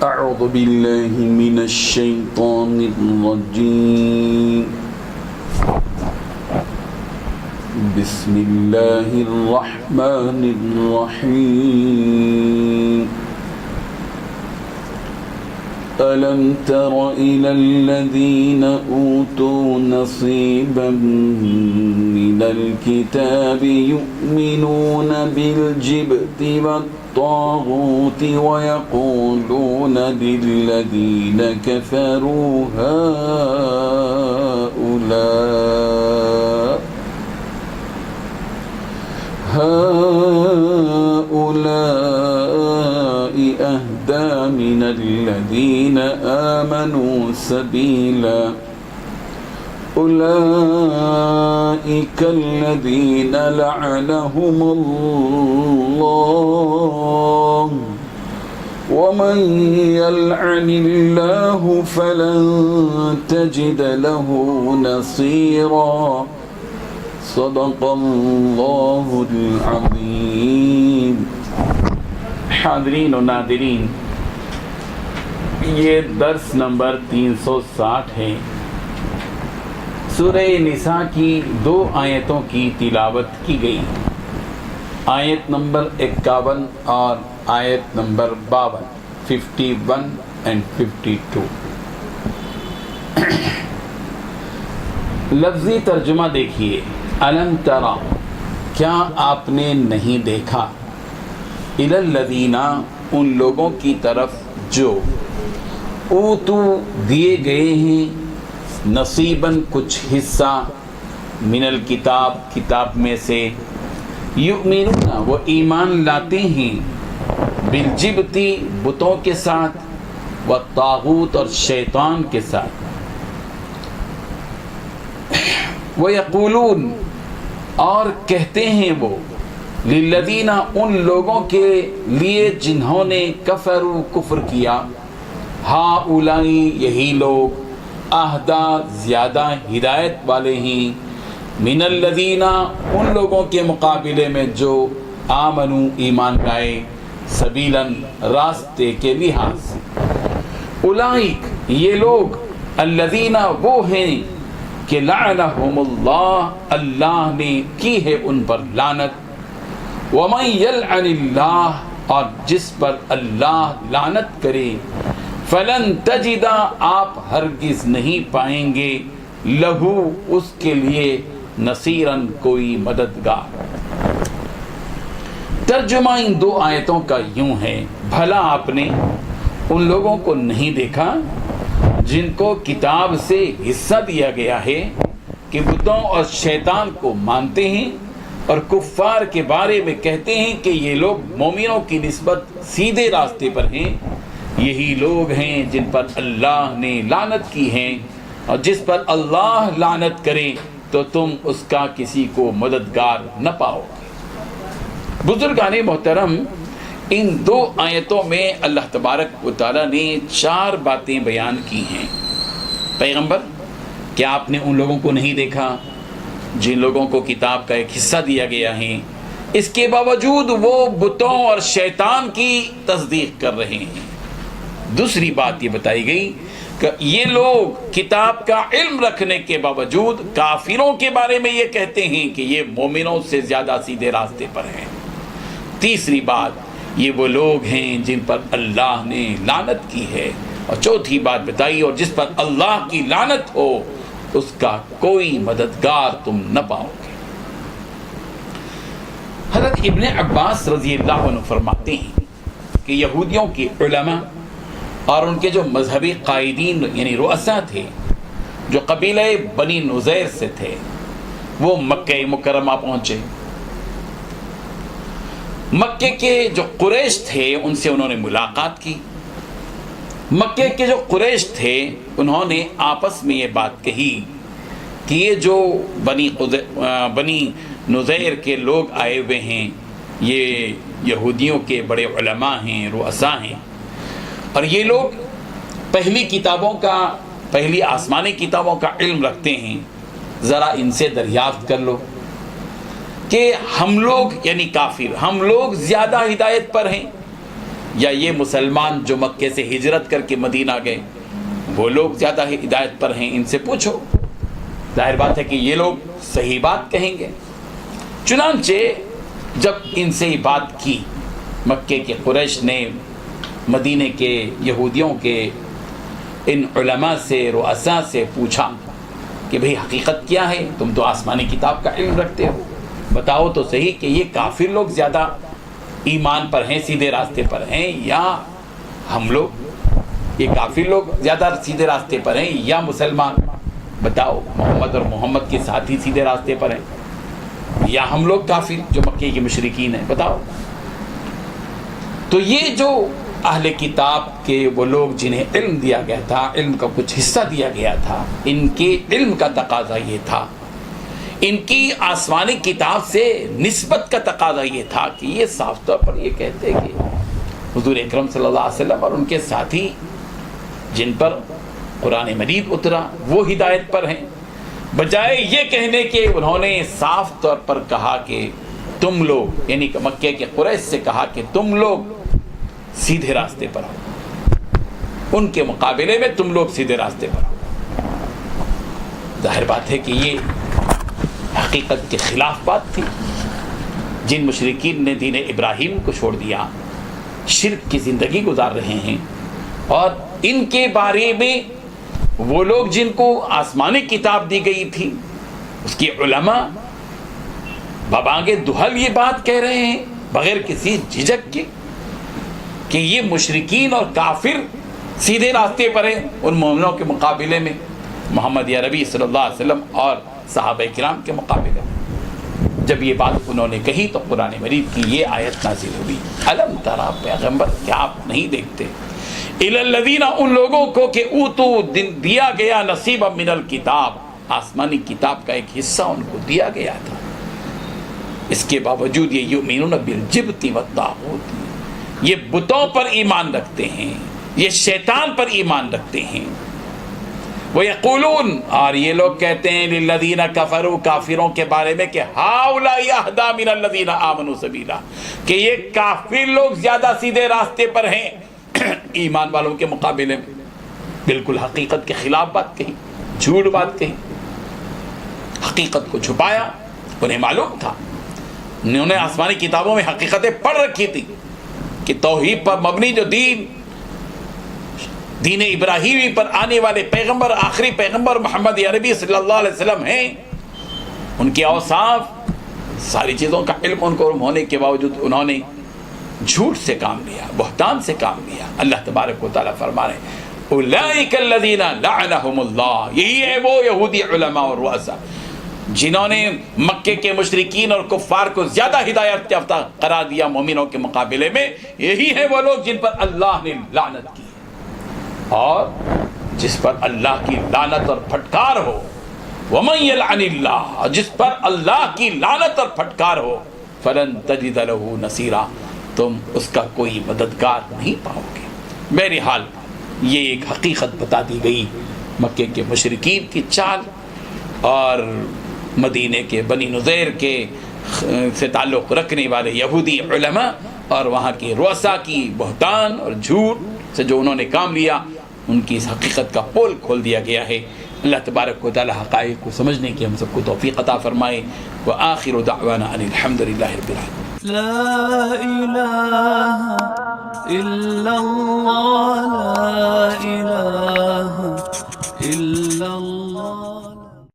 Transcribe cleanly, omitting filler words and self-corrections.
أعوذ بالله من الشيطان الرجيم بسم الله الرحمن الرحيم ألم تر إلى الذين أوتوا نصيبا من الكتاب يؤمنون بالجبت والطاغوت ويقولون للذين كفروا هؤلاء أهدى من الذين آمنوا سبيلا أولئك الذين لعنهم الله ومن يلعن الله فلن تجد له نصيرا صدق اللہ العظیم۔ حاضرین و ناظرین، یہ درس نمبر 360 ہے۔ سورہ نساء کی 2 آیتوں کی تلاوت کی گئی، آیت نمبر 51 اور آیت نمبر 52، 51 and 52۔ لفظی ترجمہ دیکھیے، الم ترا، کیا آپ نے نہیں دیکھا، الی الذین، ان لوگوں کی طرف جو اوتو، دیے گئے ہیں، نصیباً، کچھ حصہ، من الکتاب، کتاب میں سے، یؤمنون، وہ ایمان لاتے ہیں، بالجبتی، بتوں کے ساتھ، والطاغوت، اور شیطان کے ساتھ، وَيَقُولُونَ، اور کہتے ہیں وہ، لِلَّذِينَ، ان لوگوں کے لیے جنہوں نے کفروا، کفر کیا، ہؤلاء، یہی لوگ، اہدیٰ، زیادہ ہدایت والے ہیں، من الذین، ان لوگوں کے مقابلے میں جو آمنوا، ایمان لائے، سبیلاً، راستے کے لحاظ سے، اولئک، یہ لوگ، الذین، وہ ہیں کہ لعنہم اللہ، اللہ نے کی ہے ان پر لعنت، ومن یلعن اللہ، اور جس پر اللہ لعنت کرے، فلن تجد، آپ ہرگز نہیں پائیں گے، لہو، اس کے لیے، نصیراً، کوئی مددگار۔ ترجمہ ان 2 آیتوں کا یوں ہے، بھلا آپ نے ان لوگوں کو نہیں دیکھا جن کو کتاب سے حصہ دیا گیا ہے کہ بتوں اور شیطان کو مانتے ہیں اور کفار کے بارے میں کہتے ہیں کہ یہ لوگ مومنوں کی نسبت سیدھے راستے پر ہیں، یہی لوگ ہیں جن پر اللہ نے لعنت کی ہے، اور جس پر اللہ لعنت کرے تو تم اس کا کسی کو مددگار نہ پاؤ گے۔ بزرگان محترم، ان 2 آیتوں میں اللہ تبارک و تعالیٰ نے 4 باتیں بیان کی ہیں۔ پیغمبر، کیا آپ نے ان لوگوں کو نہیں دیکھا جن لوگوں کو کتاب کا ایک حصہ دیا گیا ہے، اس کے باوجود وہ بتوں اور شیطان کی تصدیق کر رہے ہیں؟ دوسری بات یہ بتائی گئی کہ یہ لوگ کتاب کا علم رکھنے کے باوجود کافروں کے بارے میں یہ کہتے ہیں کہ یہ مومنوں سے زیادہ سیدھے راستے پر ہیں۔ تیسری بات، یہ وہ لوگ ہیں جن پر اللہ نے لعنت کی ہے، اور چوتھی بات بتائی، اور جس پر اللہ کی لعنت ہو اس کا کوئی مددگار تم نہ پاؤ گے۔ حضرت ابن عباس رضی اللہ عنہ فرماتے ہیں کہ یہودیوں کے علماء اور ان کے جو مذہبی قائدین یعنی رؤساء تھے، جو قبیلہ بنی نذیر سے تھے، وہ مکہ مکرمہ پہنچے۔ مکے کے جو قریش تھے ان سے انہوں نے ملاقات کی۔ مکے کے جو قریش تھے انہوں نے آپس میں یہ بات کہی کہ یہ جو بنی نذیر کے لوگ آئے ہوئے ہیں، یہ یہودیوں کے بڑے علماء ہیں، رؤساء ہیں، اور یہ لوگ پہلی آسمانی کتابوں کا علم رکھتے ہیں، ذرا ان سے دریافت کر لو کہ ہم لوگ یعنی کافر، ہم لوگ زیادہ ہدایت پر ہیں یا یہ مسلمان جو مکے سے ہجرت کر کے مدینہ گئے وہ لوگ زیادہ ہدایت پر ہیں؟ ان سے پوچھو۔ ظاہر بات ہے کہ یہ لوگ صحیح بات کہیں گے۔ چنانچہ جب ان سے یہ بات کی، مکے کے قریش نے مدینے کے یہودیوں کے ان علماء سے، رؤساء سے پوچھا کہ بھئی حقیقت کیا ہے؟ تم تو آسمانی کتاب کا علم رکھتے ہو، بتاؤ تو صحیح کہ یہ کافر لوگ زیادہ ایمان پر ہیں، سیدھے راستے پر ہیں، یا ہم لوگ؟ یہ کافر لوگ زیادہ سیدھے راستے پر ہیں یا مسلمان؟ بتاؤ، محمد اور محمد کے ساتھی سیدھے راستے پر ہیں یا ہم لوگ کافر جو مکے کے مشرکین ہیں؟ بتاؤ۔ تو یہ جو اہل کتاب کے وہ لوگ جنہیں علم دیا گیا تھا، علم کا کچھ حصہ دیا گیا تھا، ان کے علم کا تقاضا یہ تھا، ان کی آسمانی کتاب سے نسبت کا تقاضا یہ تھا کہ یہ صاف طور پر یہ کہتے کہ حضور اکرم صلی اللہ علیہ وسلم اور ان کے ساتھی جن پر قرآن مجید اترا وہ ہدایت پر ہیں، بجائے یہ کہنے کہ انہوں نے صاف طور پر کہا کہ تم لوگ، یعنی کہ مکے کے قریش سے کہا کہ تم لوگ سیدھے راستے پر ہو، ان کے مقابلے میں تم لوگ سیدھے راستے پر ہو۔ ظاہر بات ہے کہ یہ حقیقت کے خلاف بات تھی۔ جن مشرکین نے دین ابراہیم کو چھوڑ دیا، شرک کی زندگی گزار رہے ہیں، اور ان کے بارے میں وہ لوگ جن کو آسمانی کتاب دی گئی تھی، اس کی علماء ببانگے دہل یہ بات کہہ رہے ہیں بغیر کسی جھجک کے کہ یہ مشرکین اور کافر سیدھے راستے پر ہیں ان مومنوں کے مقابلے میں، محمد یا نبی صلی اللہ علیہ وسلم اور صحابہ کرام کے مقابلے میں۔ جب یہ بات انہوں نے کہی تو قرآن مجید کی یہ آیت نازل ہوئی، الم ترى، پیغمبر کیا آپ نہیں دیکھتے، الی الذین، ان لوگوں کو کہ اوتو دیا گیا نصیبا من الکتاب، آسمانی کتاب کا ایک حصہ ان کو دیا گیا تھا، اس کے باوجود یہ یؤمنون بالجبت والطاغوت، یہ بتوں پر ایمان رکھتے ہیں، یہ شیطان پر ایمان رکھتے ہیں۔ وَيَقُولُونَ، اور یہ لوگ کہتے ہیں لِلَّذِينَ كَفَرُوا، کافروں کے بارے میں کہ هَؤُلَاءِ أَهْدَىٰ مِنَ الَّذِينَ آمَنُوا سَبِيلًا، کہ یہ کافر لوگ زیادہ سیدھے راستے پر ہیں ایمان والوں کے مقابلے میں۔ بالکل حقیقت کے خلاف بات کہی، جھوٹ بات کہی، حقیقت کو چھپایا۔ انہیں معلوم تھا، انہوں نے آسمانی کتابوں میں حقیقتیں پڑھ رکھی تھی کہ توحید پر مبنی جو دین ابراہیمی پر آنے والے پیغمبر، آخری پیغمبر محمد عربی صلی اللہ علیہ وسلم ہیں، ان کے اوصاف، ساری چیزوں کا علم ان کو ہونے کے باوجود انہوں نے جھوٹ سے کام لیا، بہتان سے کام لیا۔ اللہ تبارک و تعالیٰ فرما رہے ہیں اولئک الذین لعنہم اللہ، یہی ہے وہ یہودی علماء اور رؤساء جنہوں نے مکے کے مشرکین اور کفار کو زیادہ ہدایت یافتہ قرار دیا مومنوں کے مقابلے میں۔ یہی ہے وہ لوگ جن پر اللہ نے لعنت کی، اور جس پر اللہ کی لعنت اور پھٹکار ہو، وَمَن يَلْعَنِ اللَّهُ، اور جس پر اللہ کی لعنت اور پھٹکار ہو، فَلَن تَجِدَ لَهُ نَصِيرًا، تم اس کا کوئی مددگار نہیں پاؤ گے۔ بہرحال یہ ایک حقیقت بتا دی گئی مکے کے مشرکین کی چال اور مدینے کے بنی نذیر کے سے تعلق رکھنے والے یہودی علماء اور وہاں کے رؤساء کی بہتان اور جھوٹ سے جو انہوں نے کام لیا، ان کی اس حقیقت کا پول کھول دیا گیا ہے۔ اللہ تبارک و تعالی حقائق کو سمجھنے کی ہم سب کو توفیق عطا فرمائے۔ وآخر دعوانا ان الحمد للہ رب العالمین۔ لا الہ الا اللہ، لا الہ الا اللہ۔